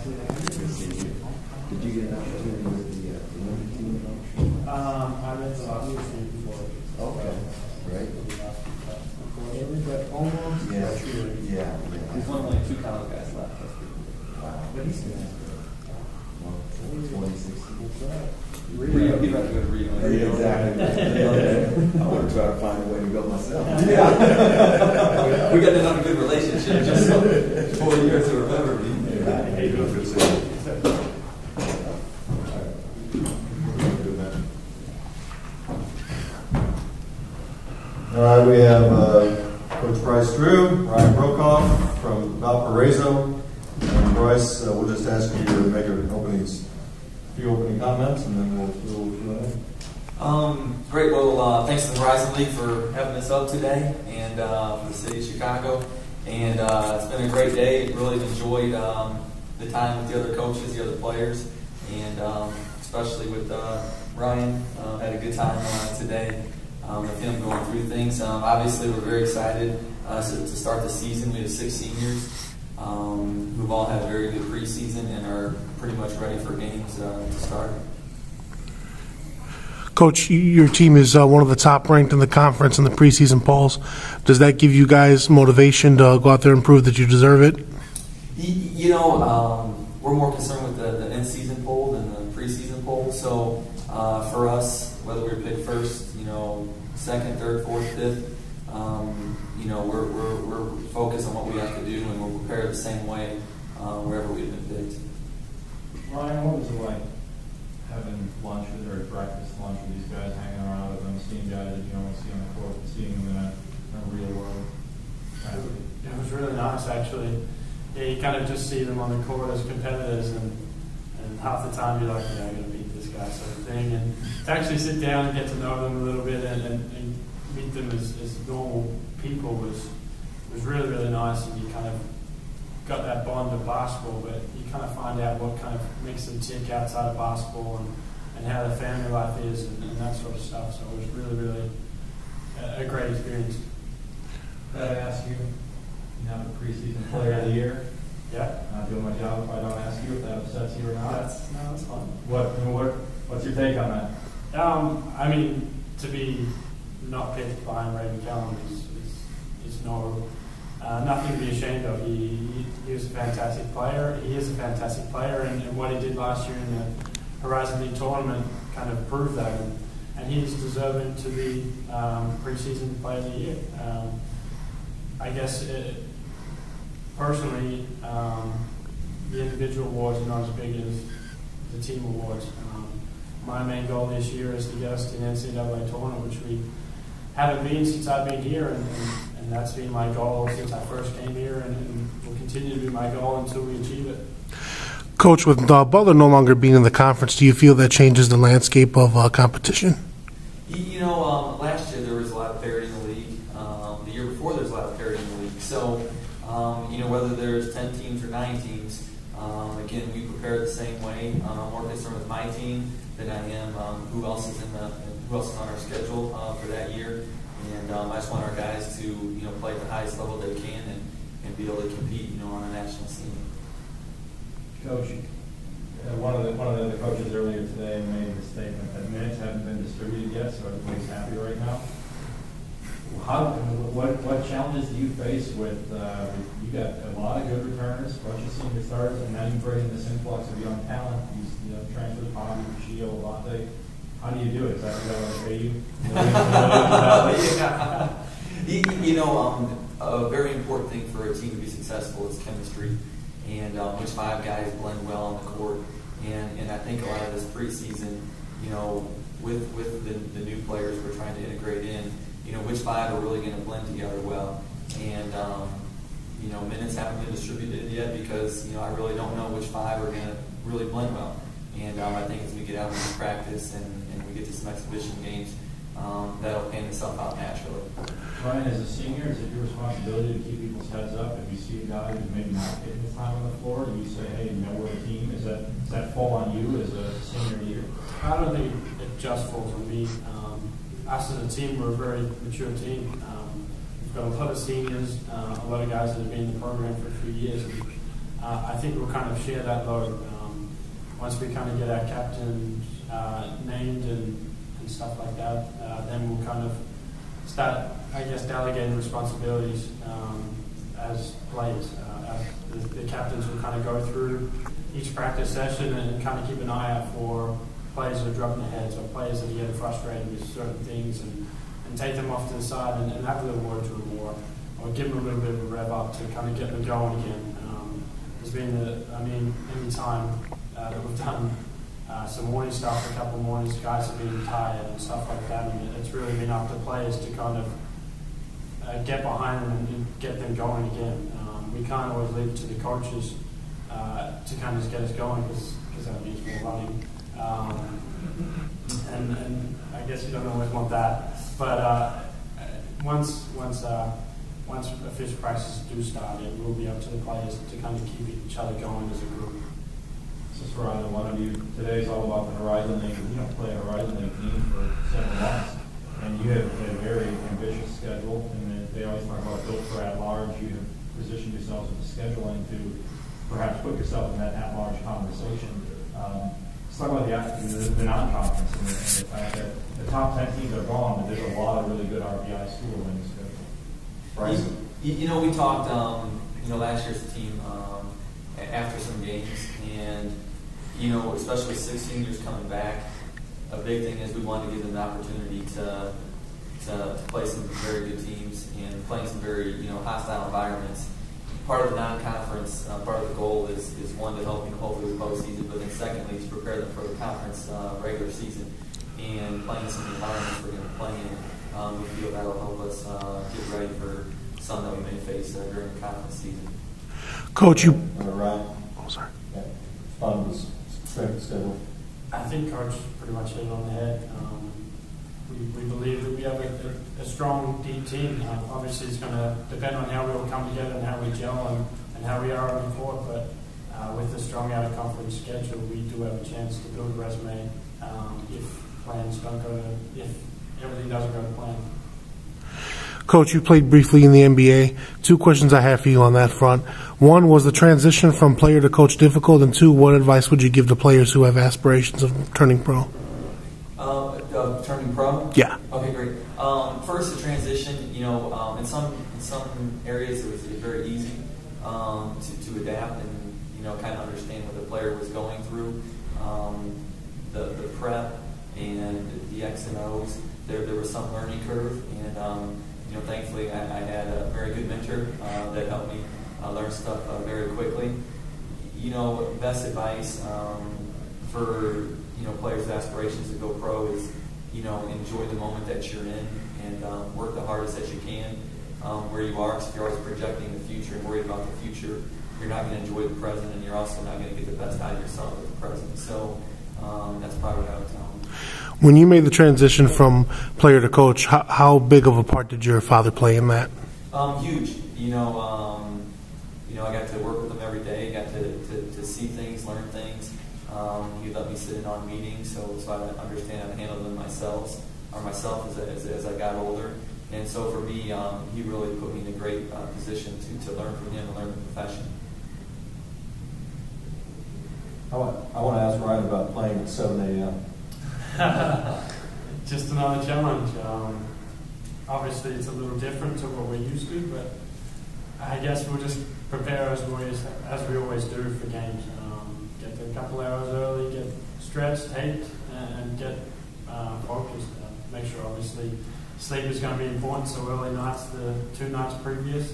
Did you get an opportunity with the Olympic team? I met the last year before. Okay, great. But almost. Yeah. He's one of like 2 college guys left. Wow. But he's good. 2016. Rio, he'd rather go to Rio. Yeah, exactly. I want to try to find a way to go myself. Yeah. We got to have a good relationship just so 4 years to remember me. Hey, good to see you. All right, we have Coach Bryce Drew, Ryan Brokoff from Valparaiso. And Bryce, we'll just ask you to make a few opening comments, and then we'll Q&A. Great. Well, thanks to the Horizon League for having us up today, and for the city of Chicago. And it's been a great day. Really enjoyed the time with the other coaches, the other players, and especially with Ryan. Had a good time today with him going through things. Obviously, we're very excited to start the season. We have 6 seniors who've all had a very good preseason and are pretty much ready for games to start. Coach, your team is one of the top ranked in the conference in the preseason polls. Does that give you guys motivation to go out there and prove that you deserve it? You know, we're more concerned with the in-season poll than the preseason poll. So for us, whether we're picked first, you know, second, third, fourth, fifth, you know, we're focused on what we have to do, and we're prepared the same way wherever we've been picked. Ryan, what was it like having lunch with or breakfast lunch with these guys, hanging around with them, seeing guys that you don't see on the court, seeing them in a real world? It was really nice, actually. Yeah, you kind of just see them on the court as competitors, and half the time you're like, yeah, I'm going to beat this guy, sort of thing. And to actually sit down and get to know them a little bit and meet them as normal people was really, really nice. And you kind of got that bond of basketball, but you kind of find out what kind of makes them tick outside of basketball and how their family life is and that sort of stuff. So it was really, really a great experience. Did I ask you, now the preseason player of the year? Yeah. Not doing my job if I don't ask you if that upsets you or not. That's fun. What's your take on that? I mean, to be not picked behind Ray McCallum is nothing to be ashamed of. He was a fantastic player. He is a fantastic player, and what he did last year in the Horizon League tournament kind of proved that. And he's deserving to be preseason player of the year. I guess personally, the individual awards are not as big as the team awards. My main goal this year is to get us to an NCAA tournament, which we haven't been since I've been here, and that's been my goal since I first came here, and will continue to be my goal until we achieve it. Coach, with Butler no longer being in the conference, do you feel that changes the landscape of competition? You know, last year there was a lot of parity in the league. The year before there was a lot of parity in the league. So, you know, whether there's 10 teams or 9 teams, again, we prepare the same way. I'm more concerned with my team than I am who else is on our schedule for that year. And I just want our guys to, you know, play at the highest level they can and be able to compete, you know, on a national scene. Coach, one of the other coaches earlier today made the statement that minutes haven't been distributed yet, so everybody's happy right now. What challenges do you face with you got a lot of good returners, a bunch of senior starters, and now you bring in this influx of young talent, you know, transfers, Bobby, Shio, Lante. How do you do it? Is that what they pay you? You know, a very important thing for a team to be successful is chemistry, and which 5 guys blend well on the court. And I think a lot of this preseason, you know, with the new players we're trying to integrate in, you know, which 5 are really going to blend together well. And, you know, minutes haven't been distributed yet because, you know, I really don't know which 5 are going to really blend well. And I think as we get out and practice and we get to some exhibition games, that'll pan itself out naturally. Ryan, as a senior, is it your responsibility to keep people's heads up? If you see a guy who's maybe not getting his time on the floor, do you say, hey, you know, we're a team? Does that fall on you as a senior year? I don't think it just falls on me. Us as a team, we're a very mature team. We've got a lot of seniors, a lot of guys that have been in the program for a few years. And I think we'll kind of share that load. Once we kind of get our captains named and stuff like that, then we'll kind of start, I guess, delegating responsibilities as players. The captains will kind of go through each practice session and kind of keep an eye out for players that are dropping their heads or players that are getting frustrated with certain things and take them off to the side and have a little word to them or give them a little bit of a rev up to kind of get them going again. There's been, any time that we've done some morning stuff for a couple of mornings, guys have been tired and stuff like that, and it's really been up to players to kind of get behind them and get them going again. We can't always leave it to the coaches to kind of just get us going because that means more running. And I guess you don't always want that. But once official practices do start, it will be up to the players to kind of keep each other going as a group. Just for either one of you, today's all about the Horizon League. You don't play a Horizon League team for several months, and you have a very ambitious schedule. And they always talk about built for at-large. You have positioned yourselves with the scheduling to perhaps put yourself in that at-large conversation. Let's talk about the non-conference and the fact that the top 10 teams are gone, but there's a lot of really good RBI schools in the schedule. Right. We talked, last year's team after some games, and especially 6 seniors coming back. A big thing is we wanted to give them the opportunity to play some very good teams and play in some very hostile environments. Part of the non-conference, part of the goal is one to help hopefully with postseason, but then secondly to prepare them for the conference regular season and playing some environments we're going to play in. We feel that'll help us get ready for some that we may face during the conference season. Coach, you. Ryan. Oh, sorry. Yeah. Fun was strength schedule. I think Coach pretty much hit it on the head. We believe that we have a strong, deep team. Obviously, it's going to depend on how we all come together and how we gel and how we are on the court. But with a strong out-of-conference schedule, we do have a chance to build a resume if everything doesn't go to plan. Coach, you played briefly in the NBA. 2 questions I have for you on that front. 1, was the transition from player to coach difficult? And 2, what advice would you give to players who have aspirations of turning pro? Turning pro? Yeah. Okay, great. First, the transition. In some areas it was very easy to adapt and kind of understand what the player was going through. The prep and the X and O's. There was some learning curve, and thankfully I had a very good mentor that helped me learn stuff very quickly. Best advice for players with aspirations to go pro is enjoy the moment that you're in and work the hardest that you can where you are. Because if you're always projecting the future and worried about the future, you're not going to enjoy the present, and you're also not going to get the best out of yourself with the present. So that's probably what I would tell them. When you made the transition from player to coach, how big of a part did your father play in that? Huge. I got to work with him every day. Got to see things, learn things. He let me sit in on meetings, so I understand how to handle them myself as I got older. And so for me, he really put me in a great position to learn from him and learn the profession. I want to ask Ryan about playing at 7 a.m. Just another challenge. Obviously, it's a little different to what we're used to, but I guess we'll just prepare as we always do for games. Get there a couple hours early, get stretched, taped, and get focused. Make sure, obviously, sleep is going to be important, so early nights, the 2 nights previous.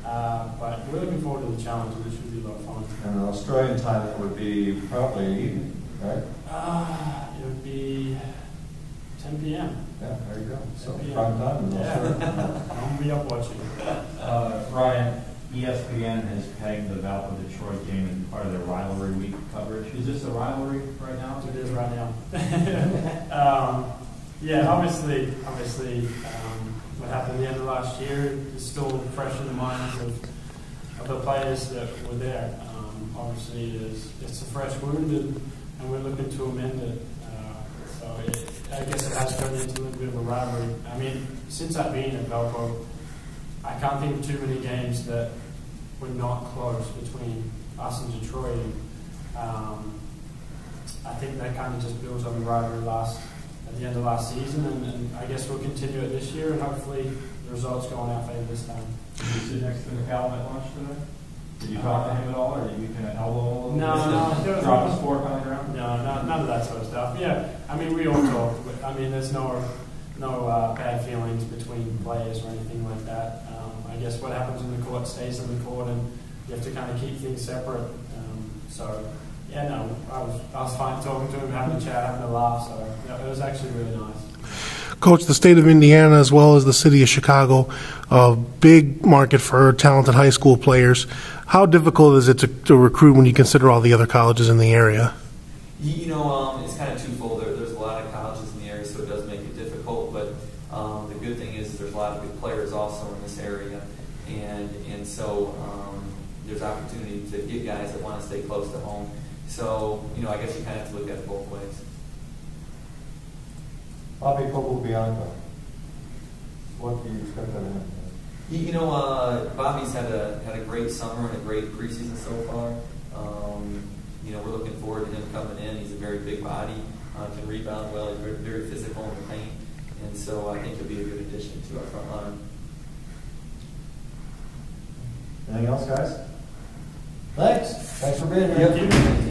But we're looking forward to the challenge, and it should be a lot of fun. And Australian time, that would be probably evening, right? It would be 10 p.m. Yeah, there you go. So 10 p.m. prime time. Yeah, I'll be up watching. Ryan, ESPN has pegged the Valparaiso-Detroit game as part of their rivalry week coverage. Is this a rivalry right now? It is right now. Obviously, what happened at the end of last year is still fresh in the minds of the players that were there. Obviously, it's a fresh wound, and we're looking to amend it. I guess it has turned into a little bit of a rivalry. I mean, since I've been at Valpo, I can't think of too many games that were not close between us in Detroit. I think that kind of just builds on the rivalry at the end of last season, and I guess we'll continue it this year, and hopefully the results go in our favor this time. Did you sit next to McCallum at lunch today? Did you talk to him at all, or did you kind of elbow him a little bit? Drop his fork on the ground? No, none of that sort of stuff. Yeah, I mean, we all talk. I mean, there's no bad feelings between players or anything like that. I guess what happens in the court stays in the court, and you have to kind of keep things separate. So, yeah, no, I was fine talking to him, having a chat, having a laugh. So it was actually really nice. Coach, the state of Indiana as well as the city of Chicago, a big market for talented high school players. How difficult is it to recruit when you consider all the other colleges in the area? You know, it's kind of twofold. There's a lot of colleges in the area, so it does make it difficult. But the good thing is there's a lot of good players also in this area, and so there's opportunity to get guys that want to stay close to home. So, you know, I guess you kind of have to look at it both ways. Bobby Coco Bianca, what do you expect of him? You know, Bobby's had a great summer and a great preseason so far. You know, we're looking forward to him coming in. He's a very big body, can rebound well. He's very, very physical in the paint, and so I think he'll be a good addition to our front line. Anything else, guys? Thanks for being here. Thank you.